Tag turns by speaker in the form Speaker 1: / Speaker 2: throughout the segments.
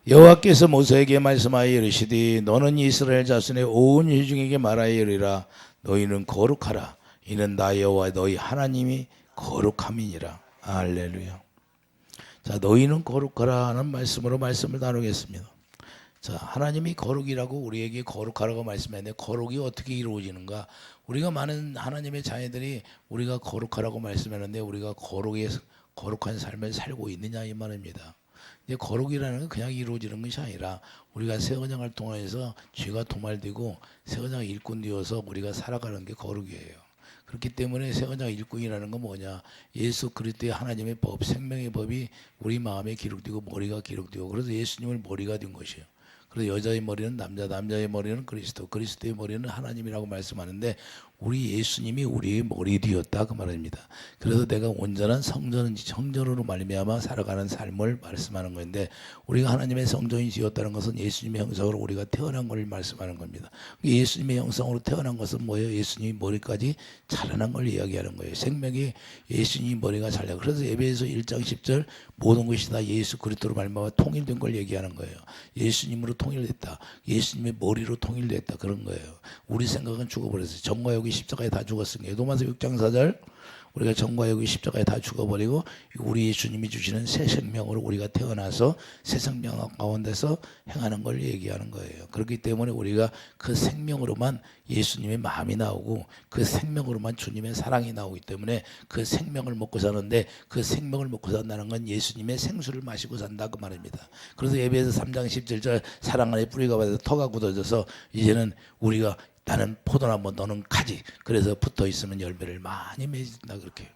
Speaker 1: 여호와께서 모세에게 말씀하여 이르시되 너는 이스라엘 자손의 온 회중에게 말하여 이르라. 너희는 거룩하라. 이는 나 여호와 너희 하나님이 거룩함이니라. 할렐루야. 자, 너희는 거룩하라 하는 말씀으로 말씀을 나누겠습니다. 자, 하나님이 거룩이라고 우리에게 거룩하라고 말씀했는데 거룩이 어떻게 이루어지는가? 우리가 많은 하나님의 자녀들이 우리가 거룩하라고 말씀했는데 우리가 거룩한 삶을 살고 있느냐 이 말입니다. 이제 거룩이라는 건 그냥 이루어지는 것이 아니라 우리가 새 언약을 통해서 죄가 도말되고 새 언약 일꾼 되어서 우리가 살아가는 게 거룩이에요. 그렇기 때문에 새 언약 일꾼이라는 건 뭐냐? 예수 그리스도의 하나님의 법, 생명의 법이 우리 마음에 기록되고 머리가 기록되고 그래서 예수님을 머리가 된 것이에요. 그래서 여자의 머리는 남자, 남자의 머리는 그리스도, 그리스도의 머리는 하나님이라고 말씀하는데 우리 예수님이 우리의 머리 되었다 그 말입니다. 그래서 내가 온전한 성전으로 말미암아 살아가는 삶을 말씀하는 건데 우리가 하나님의 성전이 되었다는 것은 예수님의 형상으로 우리가 태어난 걸 말씀하는 겁니다. 예수님의 형상으로 태어난 것은 뭐예요? 예수님이 머리까지 자라난 걸 이야기하는 거예요. 생명이 예수님 머리가 잘려. 그래서 에베소 1장 10절 모든 것이 다 예수 그리스도로 말미암아 통일된 걸 얘기하는 거예요. 예수님으로 통일됐다. 예수님의 머리로 통일됐다. 그런 거예요. 우리 생각은 죽어버렸어요. 정과 욕이 십자가에 다 죽었으니까. 로마서 6장 4절 우리가 정과 욕이 십자가에 다 죽어버리고 우리 예수님이 주시는 새 생명으로 우리가 태어나서 새 생명 가운데서 행하는 걸 얘기하는 거예요. 그렇기 때문에 우리가 그 생명으로만 예수님의 마음이 나오고 그 생명으로만 주님의 사랑이 나오기 때문에 그 생명을 먹고 사는데 그 생명을 먹고 산다는 건 예수님의 생수를 마시고 산다 그 말입니다. 그래서 에베소 3장 17절 사랑 안에 뿌리가 받아서 터가 굳어져서 이제는 우리가 나는 포도나무 너는 가지 그래서 붙어 있으면 열매를 많이 맺는다 그렇게.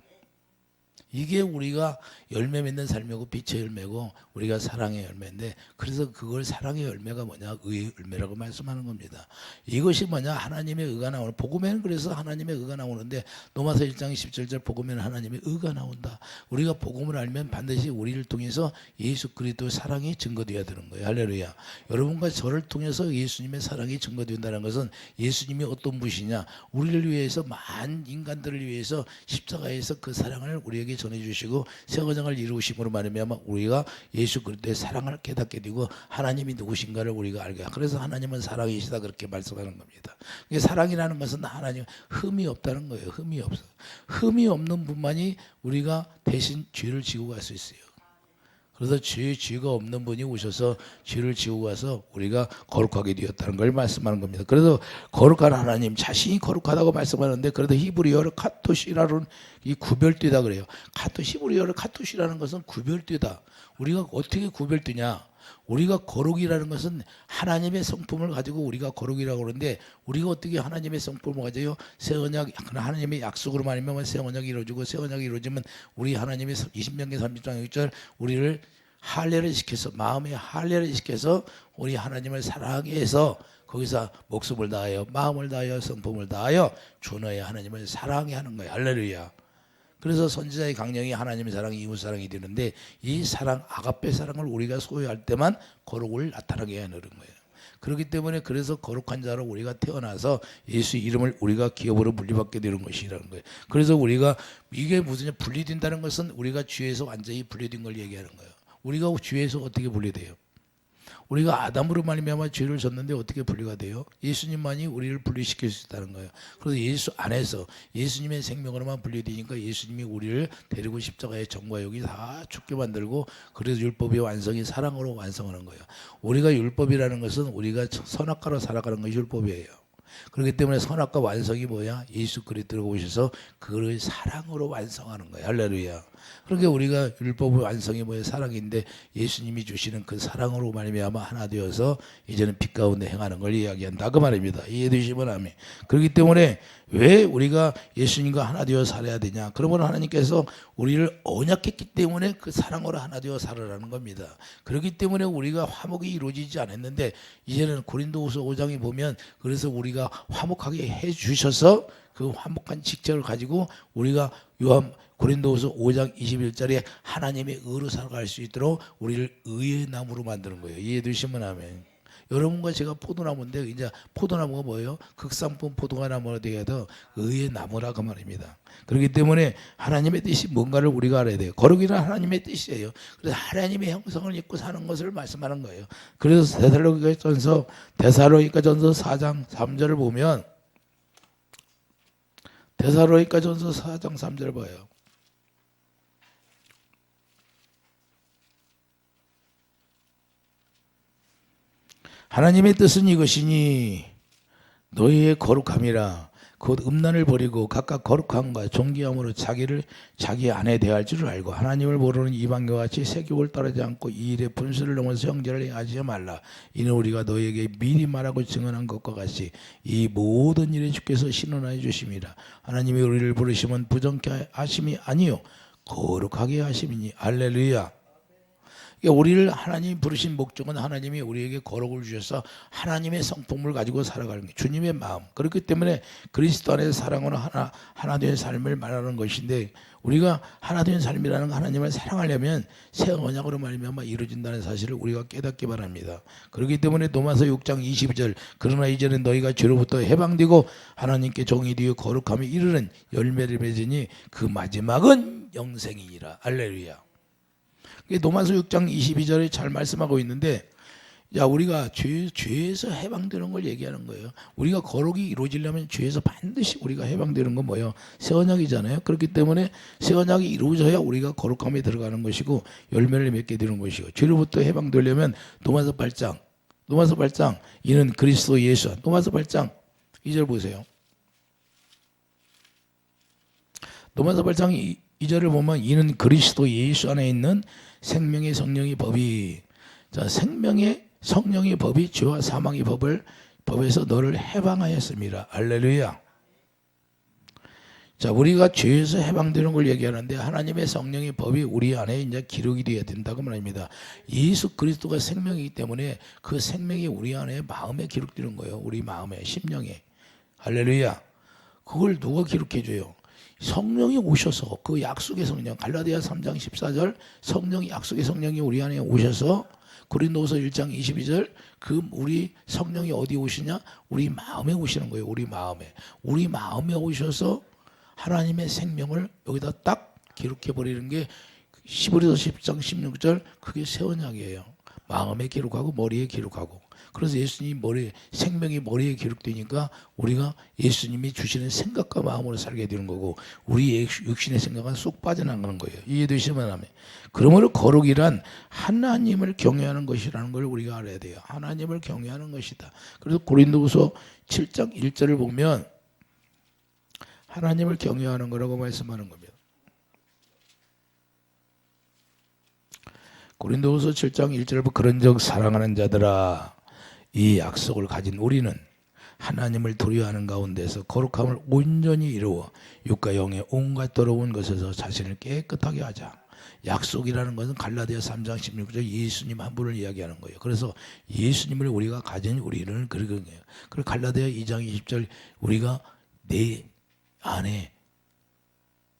Speaker 1: 이게 우리가 열매 맺는 삶이고 빛의 열매고 우리가 사랑의 열매인데 그래서 그걸 사랑의 열매가 뭐냐 의의 열매라고 말씀하는 겁니다. 이것이 뭐냐 하나님의 의가 나오는 복음에는 그래서 하나님의 의가 나오는데 로마서 1장 17절 복음에는 하나님의 의가 나온다. 우리가 복음을 알면 반드시 우리를 통해서 예수 그리스도의 사랑이 증거되어야 되는 거예요. 할렐루야. 여러분과 저를 통해서 예수님의 사랑이 증거된다는 것은 예수님이 어떤 분이시냐 우리를 위해서 많은 인간들을 위해서 십자가에서 그 사랑을 우리에게 전해주시고 새 언약을 이루심으로 말미암아 우리가 예수 그리스도의 사랑을 깨닫게 되고 하나님이 누구신가를 우리가 알게. 그래서 하나님은 사랑이시다 그렇게 말씀하는 겁니다. 사랑이라는 것은 하나님 흠이 없다는 거예요. 흠이 없어. 흠이 없는 분만이 우리가 대신 죄를 지고 갈 수 있어요. 그래서 죄가 없는 분이 오셔서 죄를 지고 가서 우리가 거룩하게 되었다는 걸 말씀하는 겁니다. 그래서 거룩한 하나님 자신이 거룩하다고 말씀하는데 그래도 히브리어로 카토시라는 이 구별되다 그래요. 히브리어로 카토시라는 것은 구별되다. 우리가 어떻게 구별되냐? 우리가 거룩이라는 것은 하나님의 성품을 가지고 우리가 거룩이라고 그러는데 우리가 어떻게 하나님의 성품을 가져요? 새 언약 하나님의 약속으로 말하면 새 언약이 이루어지고 새 언약이 이루어지면 우리 하나님의 20명기 30장 6절 우리를 할례를 시켜서 마음의 할례를 시켜서 우리 하나님을 사랑하게 해서 거기서 목숨을 다하여 마음을 다하여 성품을 다하여 주 너의 하나님을 사랑해 하는 거예요. 할렐루야. 그래서 선지자의 강령이 하나님의 사랑이 이웃 사랑이 되는데 이 사랑 아가페 사랑을 우리가 소유할 때만 거룩을 나타나게 하는 거예요. 그렇기 때문에 그래서 거룩한 자로 우리가 태어나서 예수 이름을 우리가 기업으로 물리받게 되는 것이라는 거예요. 그래서 우리가 이게 무슨 분리된다는 것은 우리가 죄에서 완전히 분리된 걸 얘기하는 거예요. 우리가 죄에서 어떻게 분리돼요? 우리가 아담으로 말미암아 죄를 졌는데 어떻게 분리가 돼요? 예수님만이 우리를 분리시킬 수 있다는 거예요. 그래서 예수 안에서 예수님의 생명으로만 분리되니까 예수님이 우리를 데리고 십자가의 정과 욕이 다 죽게 만들고 그래서 율법의 완성이 사랑으로 완성하는 거예요. 우리가 율법이라는 것은 우리가 선악과로 살아가는 것이 율법이에요. 그렇기 때문에 선악과 완성이 뭐야? 예수 그리스도가 오셔서 그를 사랑으로 완성하는 거예요. 할렐루야. 그러니까 우리가 율법의 완성이 뭐예요? 사랑인데 예수님이 주시는 그 사랑으로 말미암아 하나 되어서 이제는 빛 가운데 행하는 걸 이야기한다 그 말입니다. 이해되시면 아멘. 그렇기 때문에 왜 우리가 예수님과 하나 되어 살아야 되냐? 그러면 하나님께서 우리를 언약했기 때문에 그 사랑으로 하나 되어 살아라는 겁니다. 그렇기 때문에 우리가 화목이 이루어지지 않았는데 이제는 고린도후서 5장에 보면 그래서 우리가 화목하게 해 주셔서 그 화목한 직책을 가지고 우리가 고린도후서 5장 21절에 하나님의 의로 살아갈 수 있도록 우리를 의의 나무로 만드는 거예요. 이해되시면 아멘. 여러분과 제가 포도나무인데 이제 포도나무가 뭐예요? 극상품 포도가 나무가 되어도 의의 나무라 그 말입니다. 그렇기 때문에 하나님의 뜻이 뭔가를 우리가 알아야 돼요. 거룩이란 하나님의 뜻이에요. 그래서 하나님의 형성을 입고 사는 것을 말씀하는 거예요. 그래서 데살로니가전서 4장 3절을 보면 데살로니가전서 4장 3절 봐요. 하나님의 뜻은 이것이니 너희의 거룩함이라 곧 음란을 버리고 각각 거룩함과 존귀함으로 자기를 자기 안에 대할 줄을 알고 하나님을 모르는 이방과 같이 세교를 따르지 않고 이 일에 분수를 넘어서 형제를 하지 말라. 이는 우리가 너희에게 미리 말하고 증언한 것과 같이 이 모든 일에 주께서 신원하여 주심이라. 하나님이 우리를 부르시면 부정케 하심이 아니요 거룩하게 하심이니. 할렐루야. 우리를 하나님이 부르신 목적은 하나님이 우리에게 거룩을 주셔서 하나님의 성품을 가지고 살아가는 게 주님의 마음. 그렇기 때문에 그리스도 안에서 사랑으로 하나 된 삶을 말하는 것인데 우리가 하나 된 삶이라는 하나님을 사랑하려면 새 언약으로 말미암아 이루어진다는 사실을 우리가 깨닫기 바랍니다. 그렇기 때문에 로마서 6장 22절 그러나 이제는 너희가 죄로부터 해방되고 하나님께 종이 되어 거룩함에 이르는 열매를 맺으니 그 마지막은 영생이니라. 할렐루야. 로마서 6장 22절에 잘 말씀하고 있는데 우리가 죄에서 해방되는 걸 얘기하는 거예요. 우리가 거룩이 이루어지려면 죄에서 반드시 우리가 해방되는 건 뭐예요? 새 언약이잖아요. 그렇기 때문에 새 언약이 이루어져야 우리가 거룩함에 들어가는 것이고 열매를 맺게 되는 것이고 죄로부터 해방되려면 로마서 8장 이는 그리스도 예수. 로마서 8장 2절 보세요. 로마서 8장 2절을 보면 이는 그리스도 예수 안에 있는 생명의 성령의 법이 생명의 성령의 법이 죄와 사망의 법에서 너를 해방하였습니다. 할렐루야. 우리가 죄에서 해방되는 걸 얘기하는데 하나님의 성령의 법이 우리 안에 이제 기록이 되어야 된다고 말합니다. 예수 그리스도가 생명이기 때문에 그 생명이 우리 안에 마음에 기록되는 거예요. 우리 마음에 심령에. 할렐루야. 그걸 누가 기록해 줘요? 성령이 오셔서 그 약속의 성령 갈라디아 3장 14절 성령이 약속의 성령이 우리 안에 오셔서 고린도후서 1장 22절 그 우리 성령이 어디 오시냐? 우리 마음에 오시는 거예요. 우리 마음에 오셔서 하나님의 생명을 여기다 딱 기록해 버리는 게 히브리서 10장 16절 그게 새 언약이에요. 마음에 기록하고 머리에 기록하고. 그래서 예수님 생명이 머리에 기록되니까 우리가 예수님이 주시는 생각과 마음으로 살게 되는 거고 우리 육신의 생각은 쏙 빠져나가는 거예요. 이해되시면 하면. 그러므로 거룩이란 하나님을 경외하는 것이라는 걸 우리가 알아야 돼요. 하나님을 경외하는 것이다. 그래서 고린도후서 7장 1절을 보면 하나님을 경외하는 거라고 말씀하는 겁니다. 고린도후서 7장 1절을 그런즉 사랑하는 자들아 이 약속을 가진 우리는 하나님을 두려워하는 가운데서 거룩함을 온전히 이루어 육과 영의 온갖 더러운 것에서 자신을 깨끗하게 하자. 약속이라는 것은 갈라디아 3장 16절 예수님 한 분을 이야기하는 거예요. 그래서 예수님을 우리가 가진 우리는 그런 거예요. 그리고 갈라디아 2장 20절 우리가 내 안에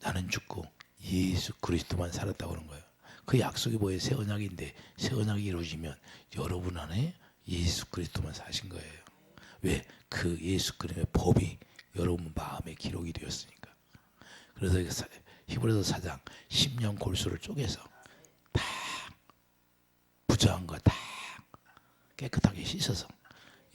Speaker 1: 나는 죽고 예수 그리스도만 살았다고 하는 거예요. 그 약속이 뭐예요? 새 언약인데 새 언약이 이루어지면 여러분 안에 예수 그리스도만 사신 거예요. 왜? 그 예수 그리스도의 법이 여러분 마음에 기록이 되었으니까. 그래서 히브리서 4장 10년 골수를 쪼개서 다 부정한 거 다 깨끗하게 씻어서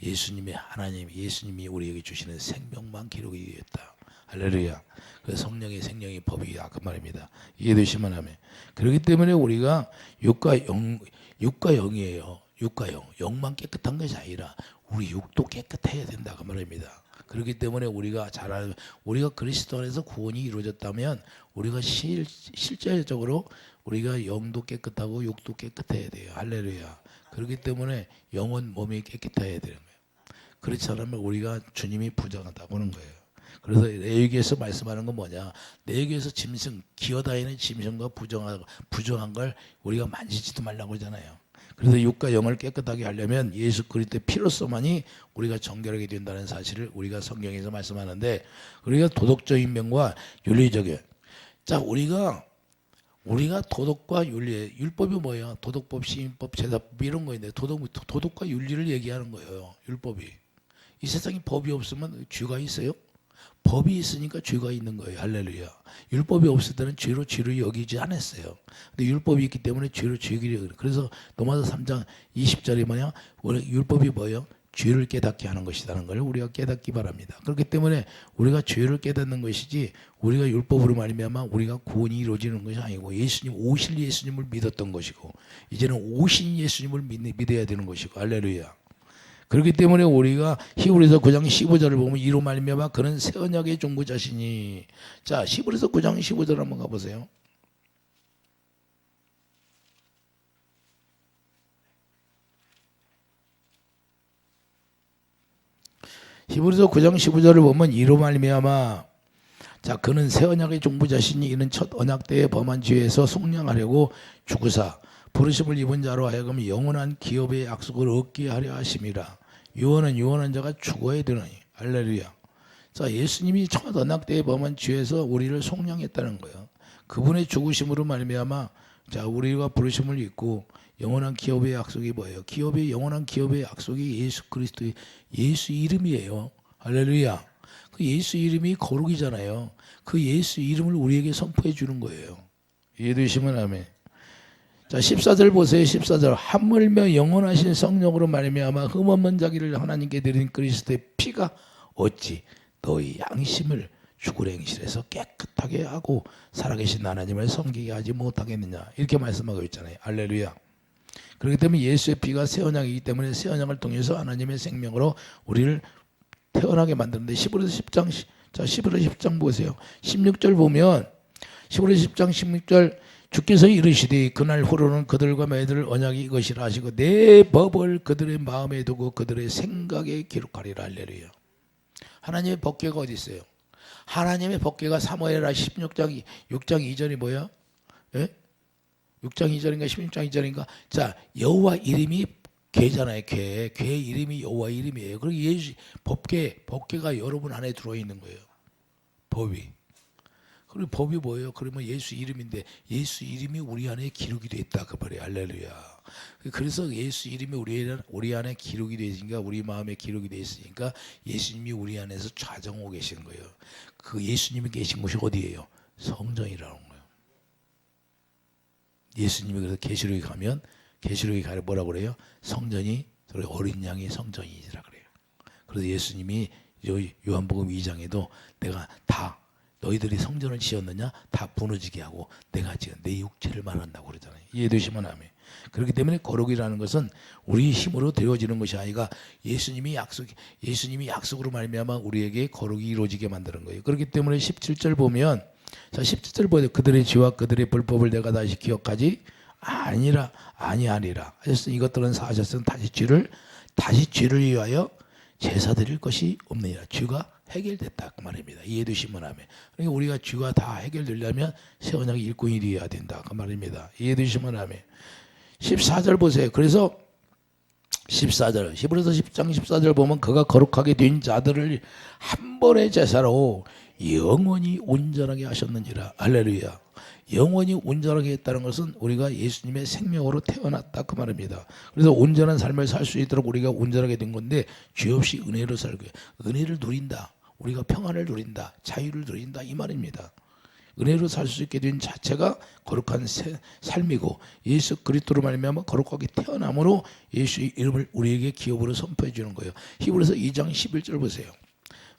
Speaker 1: 예수님이 우리에게 주시는 생명만 기록이 되었다. 할렐루야. 그래서 성령의 생명의 법이야 그 말입니다. 이해되시면 하면. 그렇기 때문에 우리가 육과 영이에요. 육과 영만 깨끗한 것이 아니라 우리 육도 깨끗해야 된다 그 말입니다. 그렇기 때문에 우리가 그리스도 안에서 구원이 이루어졌다면 우리가 실제적으로 우리가 영도 깨끗하고 육도 깨끗해야 돼요. 할렐루야. 그렇기 때문에 영혼 몸이 깨끗해야 되는 거예요. 그렇지 않으면 우리가 주님이 부정하다고 하는 거예요. 그래서 레위기에서 말씀하는 건 뭐냐? 레위기에서 기어다니는 짐승과 부정한 걸 우리가 만지지도 말라고 하잖아요. 그래서 육과 영을 깨끗하게 하려면 예수 그리스도의 피로서만이 우리가 정결하게 된다는 사실을 우리가 성경에서 말씀하는데 우리가 도덕적인 면과 윤리적인 우리가 우리가 도덕과 윤리, 율법이 뭐예요? 도덕법, 시인법, 제사법 이런 거인데 도덕과 윤리를 얘기하는 거예요. 율법이. 이 세상에 법이 없으면 죄가 있어요? 법이 있으니까 죄가 있는 거예요. 할렐루야. 율법이 없을 때는 죄로 여기지 않았어요. 근데 율법이 있기 때문에 죄로 죄기려 그래요. 그래서 로마서 3장 20절에 뭐냐? 율법이 뭐예요? 죄를 깨닫게 하는 것이라는 걸 우리가 깨닫기 바랍니다. 그렇기 때문에 우리가 죄를 깨닫는 것이지 우리가 율법으로 말미암아 우리가 구원이 이루어지는 것이 아니고 예수님 오실 예수님을 믿었던 것이고 이제는 오신 예수님을 믿어야 되는 것이고 할렐루야. 그렇기 때문에 우리가 히브리서 9장 15절을 보면 이로 말미암아 그는 새 언약의 중보자시니 자 히브리서 9장 15절 한번 가보세요. 히브리서 9장 15절을 보면 이로 말미암아 자 그는 새 언약의 중보자시니 이는 첫 언약 때에 범한 죄에서 속량하려고 죽으사 부르심을 입은 자로 하여금 영원한 기업의 약속을 얻게 하려 하심이라. 유언한 자가 죽어야 되느니 할렐루야. 자 예수님이 첫 언약 때에 범한 죄에서 우리를 속량했다는 거예요. 그분의 죽으심으로 말미암아 자 우리가 부르심을 입고 영원한 기업의 약속이 뭐예요? 영원한 기업의 약속이 예수 그리스도의 예수 이름이에요. 할렐루야. 그 예수 이름이 거룩이잖아요. 그 예수 이름을 우리에게 선포해 주는 거예요. 이해되시면 아멘. 자 14절 보세요. 14절 하물며 영원하신 성령으로 말미암아 흠없는 자기를 하나님께 드린 그리스도의 피가 어찌 너희 양심을 죽을 행실에서 깨끗하게 하고 살아계신 하나님을 섬기게 하지 못하겠느냐 이렇게 말씀하고 있잖아요. 할렐루야. 그렇기 때문에 예수의 피가 새 언약이기 때문에 새 언약을 통해서 하나님의 생명으로 우리를 태어나게 만드는데 히브리서 10장 자 11월 10장 보세요. 16절 보면 히브리서 10장 16절 주께서 이르시되 그날 후로는 그들과 매들 언약이 이것이라 하시고 내 법을 그들의 마음에 두고 그들의 생각에 기록하리라. 할렐루야. 하나님의 법궤가 어디 있어요? 하나님의 법궤가 사무엘하 16장 6장 2절이 뭐야? 예? 6장 2절인가 16장 2절인가? 자 여호와 이름이 궤잖아요. 궤 이름이 여호와 이름이에요. 그리고 예수 법궤가 여러분 안에 들어있는 거예요. 법이. 그리고 법이 뭐예요? 그러면 예수 이름인데 예수 이름이 우리 안에 기록이 돼 있다 그 말이에요. 할렐루야. 그래서 예수 이름이 우리 안에 기록이 돼 있으니까 우리 마음에 기록이 돼 있으니까 예수님이 우리 안에서 좌정하고 계시는 거예요. 그 예수님이 계신 곳이 어디예요? 성전이라는 거예요. 예수님이 그래서 계시록에 가면 뭐라고 그래요? 성전이 어린 양의 성전이라 그래요. 그래서 예수님이 요한복음 2장에도 내가 다 너희들이 성전을 지었느냐? 다 무너지게 하고 내가 지은 내 육체를 말한다고 그러잖아요. 이해되시면 아멘. 그렇기 때문에 거룩이라는 것은 우리 힘으로 되어지는 것이 아니라 예수님이 약속으로 말미암아 우리에게 거룩이 이루어지게 만드는 거예요. 그렇기 때문에 17절 보면 자 17절 보세요. 그들의 죄와 그들의 불법을 내가 다시 기억하지 아니하리라 하셨으니 이것들은 사하셨으니 다시 죄를 위하여 제사 드릴 것이 없느니라. 죄가 해결됐다 그 말입니다. 이해되시면 아멘. 그러니까 우리가 죄가 다 해결되려면 새 언약의 일꾼이 되어야 된다 그 말입니다. 이해되시면 아멘. 14절 보세요. 그래서 14절 히브리서 10장 14절 보면 그가 거룩하게 된 자들을 한 번의 제사로 영원히 온전하게 하셨느니라. 할렐루야. 영원히 온전하게 했다는 것은 우리가 예수님의 생명으로 태어났다 그 말입니다. 그래서 온전한 삶을 살 수 있도록 우리가 온전하게 된 건데 죄 없이 은혜로 살고 은혜를 누린다. 우리가 평안을 누린다. 자유를 누린다 이 말입니다. 은혜로 살 수 있게 된 자체가 거룩한 삶이고 예수 그리스도로 말미암아 거룩하게 태어남으로 예수 이름을 우리에게 기업으로 선포해 주는 거예요. 히브리서 2장 11절 보세요.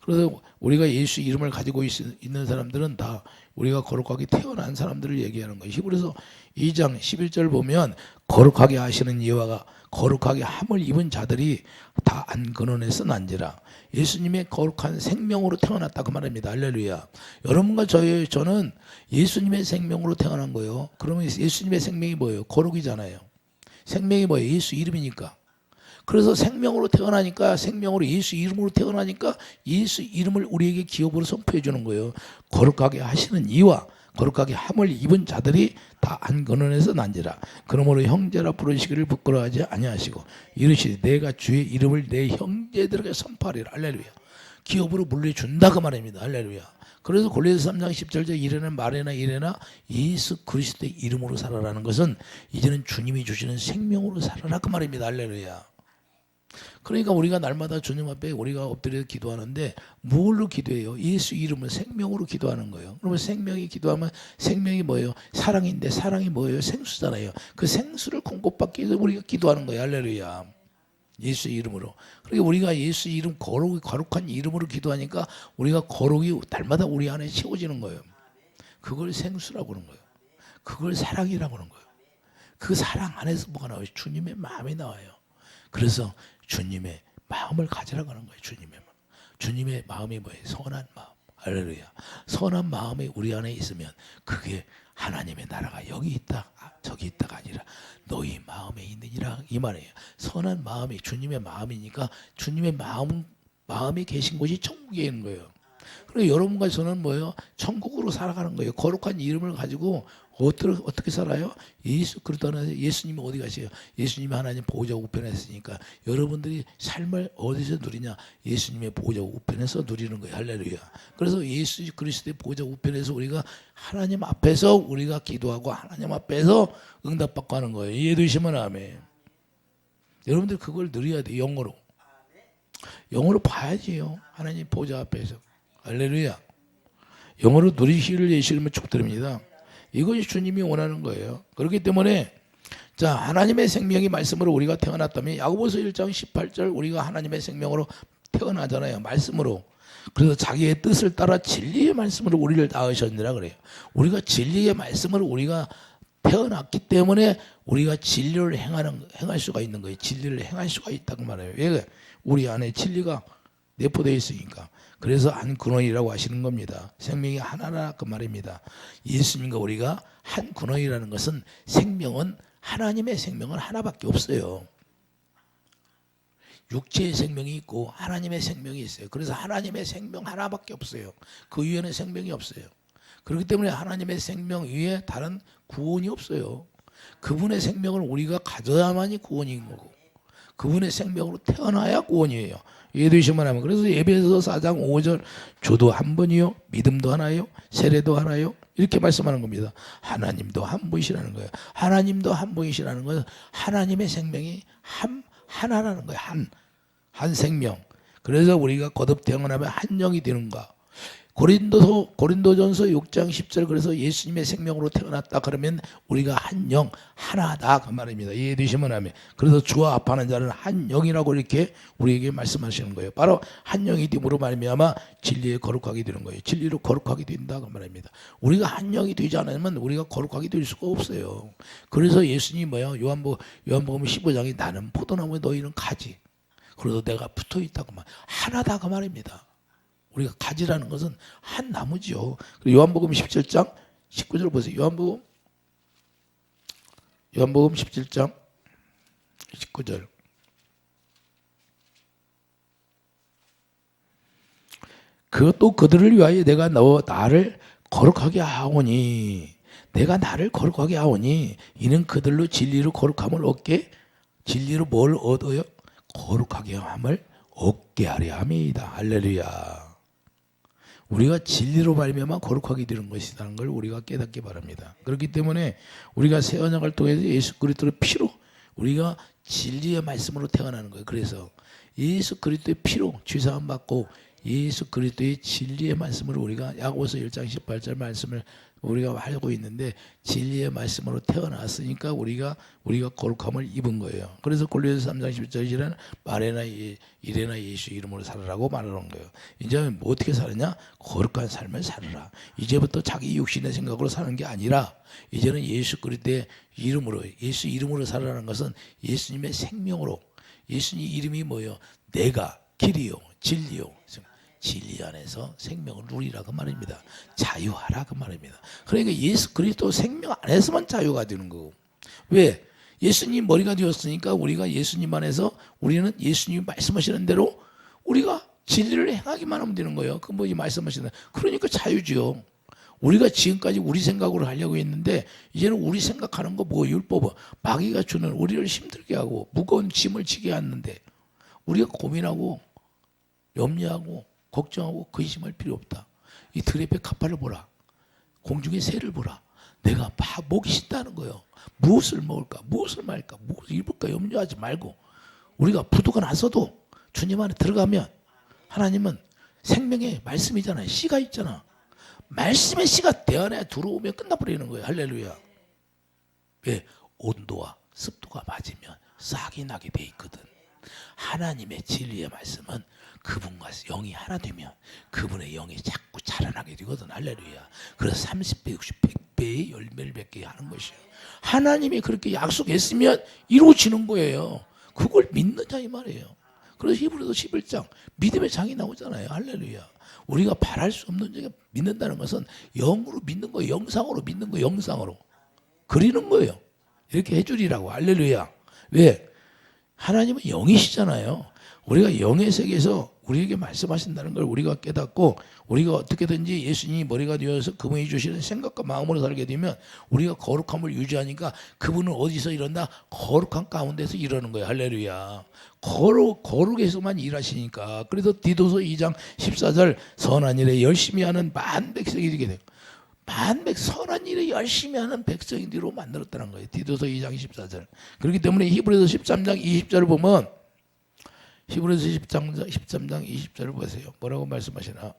Speaker 1: 그래서 우리가 예수 이름을 가지고 있는 사람들은 다 우리가 거룩하게 태어난 사람들을 얘기하는 거예요. 히브리서 2장 11절 보면 거룩하게 하시는 이와가 거룩하게 함을 입은 자들이 다 안 근원에서 난지라. 예수님의 거룩한 생명으로 태어났다 그 말입니다. 할렐루야. 여러분과 저는 예수님의 생명으로 태어난 거예요. 그러면 예수님의 생명이 뭐예요? 거룩이잖아요. 생명이 뭐예요? 예수 이름이니까. 그래서 생명으로 태어나니까 생명으로 예수 이름으로 태어나니까 예수 이름을 우리에게 기업으로 선포해 주는 거예요. 거룩하게 하시는 이와 거룩하게 함을 입은 자들이 다 한 근원에서 난지라. 그러므로 형제라 부르시기를 부끄러워하지 아니하시고 이르시되 내가 주의 이름을 내 형제들에게 선포하리라. 할렐루야. 기업으로 물려준다 그 말입니다. 할렐루야. 그래서 골로새서 3장 10절에 이래나 말해나 이래나 예수 그리스도의 이름으로 살아라는 것은 이제는 주님이 주시는 생명으로 살아라 그 말입니다. 할렐루야. 그러니까 우리가 날마다 주님 앞에 우리가 엎드려 기도하는데 뭘로 기도해요? 예수 이름을 생명으로 기도하는 거예요. 그러면 생명이 기도하면 생명이 뭐예요? 사랑인데 사랑이 뭐예요? 생수잖아요. 그 생수를 공급받기 위해서 우리가 기도하는 거예요. 할렐루야. 예수 이름으로. 그러니까 우리가 예수 이름 거룩한 이름으로 기도하니까 우리가 거룩이 날마다 우리 안에 채워지는 거예요. 그걸 생수라고 하는 거예요. 그걸 사랑이라고 하는 거예요. 그 사랑 안에서 뭐가 나와요? 주님의 마음이 나와요. 그래서 주님의 마음을 가지라고 하는 거예요. 주님의 마음이 뭐예요? 선한 마음. 할렐루야. 선한 마음이 우리 안에 있으면 그게 하나님의 나라가 여기 있다 저기 있다가 아니라 너희 마음에 있느니라 이 말이에요. 선한 마음이 주님의 마음이니까 주님의 마음이 계신 곳이 천국에 있는 거예요. 그리고 여러분과 저는 뭐예요? 천국으로 살아가는 거예요. 거룩한 이름을 가지고 어떻게 살아요? 예수 그리스도 안에서. 예수님이 어디 가세요? 예수님이 하나님 보호자 우편에 있으니까 여러분들이 삶을 어디서 누리냐? 예수님의 보호자 우편에서 누리는 거예요. 할렐루야. 그래서 예수 그리스도의 보호자 우편에서 우리가 하나님 앞에서 우리가 기도하고 하나님 앞에서 응답받고 하는 거예요. 이해되시면 아멘. 여러분들 그걸 누려야 돼요. 영어로 봐야지요. 하나님 보호자 앞에서. 할렐루야. 영어로 누리시기를 예수님을 축드립니다. 이것이 주님이 원하는 거예요. 그렇기 때문에 자 하나님의 생명이 말씀으로 우리가 태어났다면 야고보서 1장 18절 우리가 하나님의 생명으로 태어나잖아요. 말씀으로. 그래서 자기의 뜻을 따라 진리의 말씀으로 우리를 낳으셨느라 그래요. 우리가 진리의 말씀으로 우리가 태어났기 때문에 우리가 진리를 행할 수가 있는 거예요. 진리를 행할 수가 있다고 말해요. 왜? 우리 안에 진리가 내포되어 있으니까. 그래서 한 근원이라고 하시는 겁니다. 생명이 하나라 그 말입니다. 예수님과 우리가 한 근원이라는 것은 생명은 하나님의 생명은 하나밖에 없어요. 육체의 생명이 있고 하나님의 생명이 있어요. 그래서 하나님의 생명 하나밖에 없어요. 그 위에는 생명이 없어요. 그렇기 때문에 하나님의 생명 위에 다른 구원이 없어요. 그분의 생명을 우리가 가져야만이 구원인 거고 그분의 생명으로 태어나야 구원이에요. 이해되시면 하면. 그래서 에베소서 4장 5절 저도 한 분이요 믿음도 하나요 세례도 하나요 이렇게 말씀하는 겁니다. 하나님도 한 분이시라는 거예요. 하나님도 한 분이시라는 것은 하나님의 생명이 하나라는 거예요. 한 생명. 그래서 우리가 거듭 태어나면 한 영이 되는가. 고린도전서 6장 10절 그래서 예수님의 생명으로 태어났다 그러면 우리가 한 영 하나다 그 말입니다. 이해되시면 하면. 그래서 주와 합하는 자는 한 영이라고 이렇게 우리에게 말씀하시는 거예요. 바로 한 영이 됨으로 말미암아 진리에 거룩하게 되는 거예요. 진리로 거룩하게 된다 그 말입니다. 우리가 한 영이 되지 않으면 우리가 거룩하게 될 수가 없어요. 그래서 예수님이 뭐야? 요한복음 15장에 나는 포도나무 너희는 가지. 그래서 내가 붙어 있다고 말. 하나다 그 말입니다. 우리가 가지라는 것은 한 나무지요. 요한복음 17장 19절 보세요. 요한복음 17장 19절. 그것도 그들을 위하여 내가 나를 거룩하게 하오니 내가 나를 거룩하게 하오니 이는 그들로 진리로 거룩함을 얻게 진리로 뭘 얻어요? 거룩하게 함을 얻게 하려 함이다. 할렐루야. 우리가 진리로 말미암아 거룩하게 되는 것이라는 걸 우리가 깨닫기 바랍니다. 그렇기 때문에 우리가 새 언약을 통해서 예수 그리스도의 피로 우리가 진리의 말씀으로 태어나는 거예요. 그래서 예수 그리스도의 피로 죄사함 받고 예수 그리스도의 진리의 말씀으로 우리가 야고보서 1장 18절 말씀을 우리가 알고 있는데 진리의 말씀으로 태어났으니까 우리가 거룩함을 입은 거예요. 그래서 골로새서 3장 10절에는 말해나 이래나 예수 이름으로 살아라고 말하는 거예요. 이제 뭐 어떻게 살았냐? 거룩한 삶을 살아라. 이제부터 자기 육신의 생각으로 사는 게 아니라 이제는 예수 그리스도의 이름으로 예수 이름으로 살아라는 것은 예수님의 생명으로 예수님 이름이 뭐예요? 내가 길이요 진리요 진리 안에서 생명을 누리라 그 말입니다. 자유하라 그 말입니다. 그러니까 예수 그리스도 생명 안에서만 자유가 되는 거고. 왜? 예수님 머리가 되었으니까 우리가 예수님 안에서 우리는 예수님이 말씀하시는 대로 우리가 진리를 행하기만 하면 되는 거예요. 그 뭐이 말씀하시는 그러니까 자유지요. 우리가 지금까지 우리 생각으로 하려고 했는데 이제는 우리 생각하는 거 뭐 율법 마귀가 주는 우리를 힘들게 하고 무거운 짐을 지게 하는데 우리가 고민하고 염려하고 걱정하고 근심할 필요 없다. 이 들의 백합화를 보라. 공중의 새를 보라. 내가 막 먹이 신다는 거예요. 무엇을 먹을까? 무엇을 말까? 무엇을 입을까? 염려하지 말고 우리가 부도가 나서도 주님 안에 들어가면 하나님은 생명의 말씀이잖아요. 씨가 있잖아. 말씀의 씨가 내 안에 들어오면 끝나버리는 거예요. 할렐루야. 왜? 온도와 습도가 맞으면 싹이 나게 돼 있거든. 하나님의 진리의 말씀은 그분과 영이 하나 되면 그분의 영이 자꾸 자라나게 되거든. 할렐루야. 그래서 30배, 60배, 100배의 열매를 맺게 하는 것이에요. 하나님이 그렇게 약속했으면 이루어지는 거예요. 그걸 믿느냐 이 말이에요. 그래서 히브리서 11장 믿음의 장이 나오잖아요. 할렐루야. 우리가 바랄 수 없는 중에 믿는다는 것은 영으로 믿는 거예요. 영상으로 믿는 거예요. 영상으로. 그리는 거예요. 이렇게 해주리라고. 할렐루야. 왜? 하나님은 영이시잖아요. 우리가 영의 세계에서 우리에게 말씀하신다는 걸 우리가 깨닫고 우리가 어떻게든지 예수님이 머리가 되어서 그분이 주시는 생각과 마음으로 살게 되면 우리가 거룩함을 유지하니까 그분은 어디서 일어나? 거룩한 가운데서 일하는 거예요. 할렐루야. 거룩에서만 일하시니까. 그래서 디도서 2장 14절 선한 일에 열심히 하는 만 백성이 되게 돼요. 선한 일에 열심히 하는 백성이로 만들었다는 거예요. 디도서 2장 14절. 그렇기 때문에 히브리서 13장 20절을 보면 히브리서 13장 20절을 보세요. 뭐라고 말씀하시나?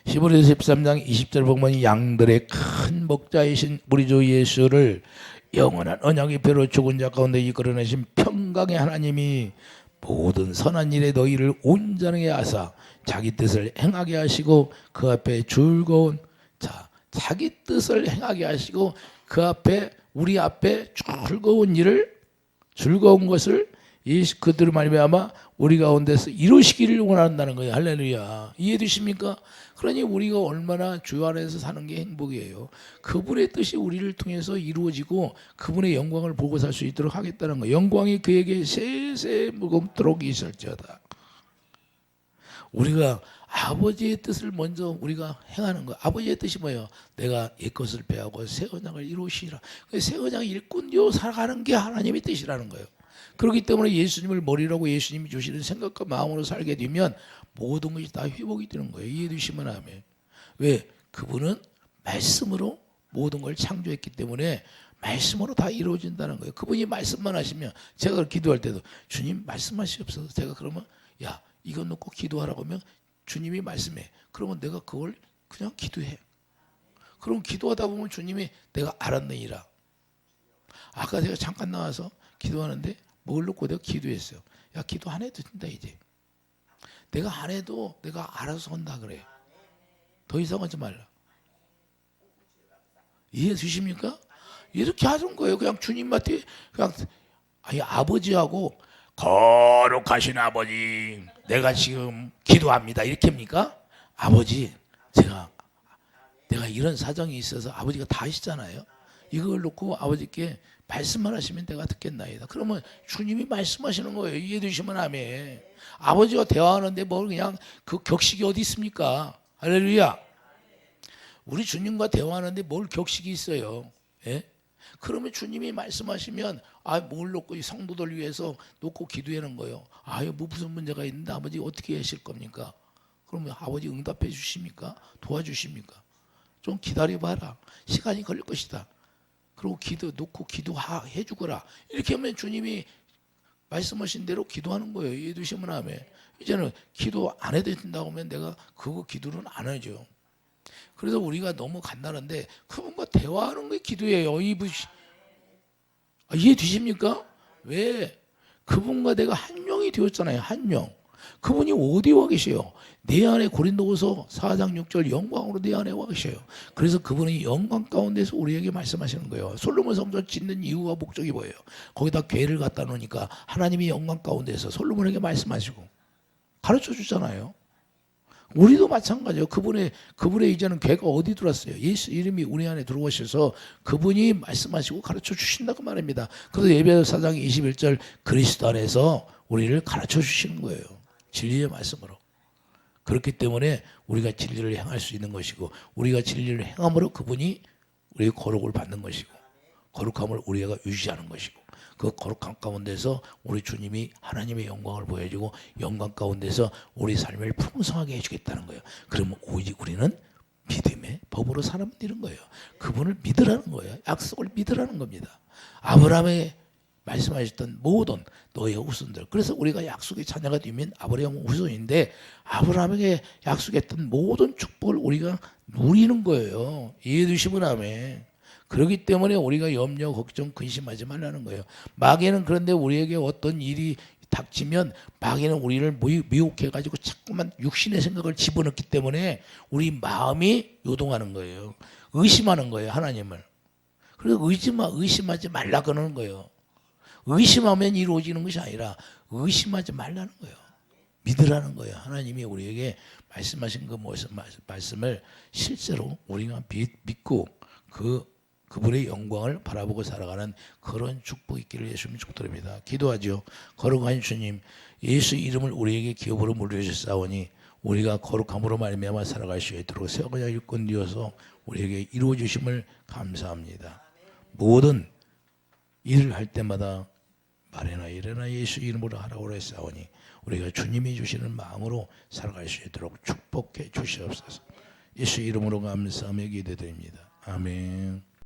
Speaker 1: 히브리서 13장 20절 보면 양들의 큰 목자이신 우리 주 예수를 영원한 언약의 배로 죽은 자 가운데 이끌어내신 평강의 하나님이 모든 선한 일에 너희를 온전하게 하사 자기 뜻을 행하게 하시고 그 앞에 자기 뜻을 행하게 하시고 그 앞에 우리 앞에 즐거운 것을 그들을 말미암아 우리 가운데서 이루시기를 원한다는 거예요. 할렐루야. 이해되십니까? 그러니 우리가 얼마나 주 안에서 사는 게 행복이에요. 그분의 뜻이 우리를 통해서 이루어지고 그분의 영광을 보고 살 수 있도록 하겠다는 거예요. 영광이 그에게 세세 무겁도록 있을지어다. 우리가 아버지의 뜻을 먼저 우리가 행하는 거예요. 아버지의 뜻이 뭐예요? 내가 옛것을 배하고 새 언약을 이루시라. 새 언약을 일꾼되어 살아가는 게 하나님의 뜻이라는 거예요. 그렇기 때문에 예수님을 머리라고 예수님이 주시는 생각과 마음으로 살게 되면 모든 것이 다 회복이 되는 거예요. 이해되시면 아멘. 왜? 그분은 말씀으로 모든 걸 창조했기 때문에 말씀으로 다 이루어진다는 거예요. 그분이 말씀만 하시면 제가 기도할 때도 주님 말씀하시옵소서. 제가 그러면 야 이거 놓고 기도하라고 하면 주님이 말씀해. 그러면 내가 그걸 그냥 기도해. 그럼 기도하다 보면 주님이 내가 알았느니라. 아까 제가 잠깐 나와서 기도하는데 뭘 놓고 내가 기도했어요. 야 기도 안 해도 된다 이제. 내가 안 해도 내가 알아서 한다 그래. 더 이상 하지 말라. 이해해 주십니까? 이렇게 하는 거예요. 그냥 주님한테 그냥 아버지하고 거룩하신 아버지 내가 지금 기도합니다. 이렇게 합니까? 아버지 내가 이런 사정이 있어서 아버지가 다 하시잖아요. 이걸 놓고 아버지께 말씀만 하시면 내가 듣겠나이다. 그러면 주님이 말씀하시는 거예요. 이해되시면 아멘. 아버지와 대화하는데 뭘 그냥 그 격식이 어디 있습니까? 할렐루야. 우리 주님과 대화하는데 뭘 격식이 있어요. 예? 그러면 주님이 말씀하시면 뭘 놓고 이 성도들 위해서 놓고 기도하는 거예요. 뭐 무슨 문제가 있는데 아버지 어떻게 하실 겁니까? 그러면 아버지 응답해 주십니까? 도와주십니까? 좀 기다려봐라. 시간이 걸릴 것이다. 그리고 놓고 기도해 주거라. 이렇게 하면 주님이 말씀하신 대로 기도하는 거예요. 이해되시면 아멘. 이제는 기도 안 해도 된다고 하면 내가 그거 기도는 안 하죠. 그래서 우리가 너무 간단한데 그분과 대화하는 게 기도예요. 이해되십니까? 왜? 그분과 내가 한 영이 되었잖아요. 한 영. 그분이 어디 와 계세요? 내 안에 고린도후서 4장 6절 영광으로 내 안에 와 계세요. 그래서 그분이 영광 가운데서 우리에게 말씀하시는 거예요. 솔로몬 성전 짓는 이유와 목적이 뭐예요? 거기다 궤를 갖다 놓으니까 하나님이 영광 가운데서 솔로몬에게 말씀하시고 가르쳐 주잖아요. 우리도 마찬가지예요. 그분의 이제는 궤가 어디 들어왔어요? 예수 이름이 우리 안에 들어오셔서 그분이 말씀하시고 가르쳐 주신다고 말합니다. 그래서 예배서 4장 21절 그리스도 안에서 우리를 가르쳐 주시는 거예요. 진리의 말씀으로. 그렇기 때문에 우리가 진리를 행할 수 있는 것이고 우리가 진리를 행함으로 그분이 우리의 거룩을 받는 것이고 거룩함을 우리가 유지하는 것이고 그 거룩함 가운데서 우리 주님이 하나님의 영광을 보여주고 영광 가운데서 우리 삶을 풍성하게 해주겠다는 거예요. 그러면 오직 우리는 믿음의 법으로 살아내는 거예요. 그분을 믿으라는 거예요. 약속을 믿으라는 겁니다. 아브라함에게 말씀하셨던 모든 너의 후손들. 그래서 우리가 약속의 자녀가 되면 아브라함은 후손인데 아브라함에게 약속했던 모든 축복을 우리가 누리는 거예요. 이해해 주시면 아멘. 그렇기 때문에 우리가 염려, 걱정, 근심하지 말라는 거예요. 마귀는 그런데 우리에게 어떤 일이 닥치면 마귀는 우리를 미혹해가지고 자꾸만 육신의 생각을 집어넣기 때문에 우리 마음이 요동하는 거예요. 의심하는 거예요, 하나님을. 그래서 의심하지 말라 그러는 거예요. 의심하면 이루어지는 것이 아니라 의심하지 말라는 거예요. 믿으라는 거예요. 하나님이 우리에게 말씀하신 그 말씀을 실제로 우리가 믿고 그분의 영광을 바라보고 살아가는 그런 축복 있기를 예수님 축복드립니다. 기도하죠. 거룩한 주님, 예수 이름을 우리에게 기업으로 물려주셨사오니 우리가 거룩함으로 말미암아 살아갈 수 있도록 세워야 일꾼 되어서 우리에게 이루어 주심을 감사합니다. 모든 일을 할 때마다 말이나 이래나 예수 이름으로 하라고 했사오니 우리가 주님이 주시는 마음으로 살아갈 수 있도록 축복해 주시옵소서. 예수 이름으로 감사하며 기도드립니다. 아멘.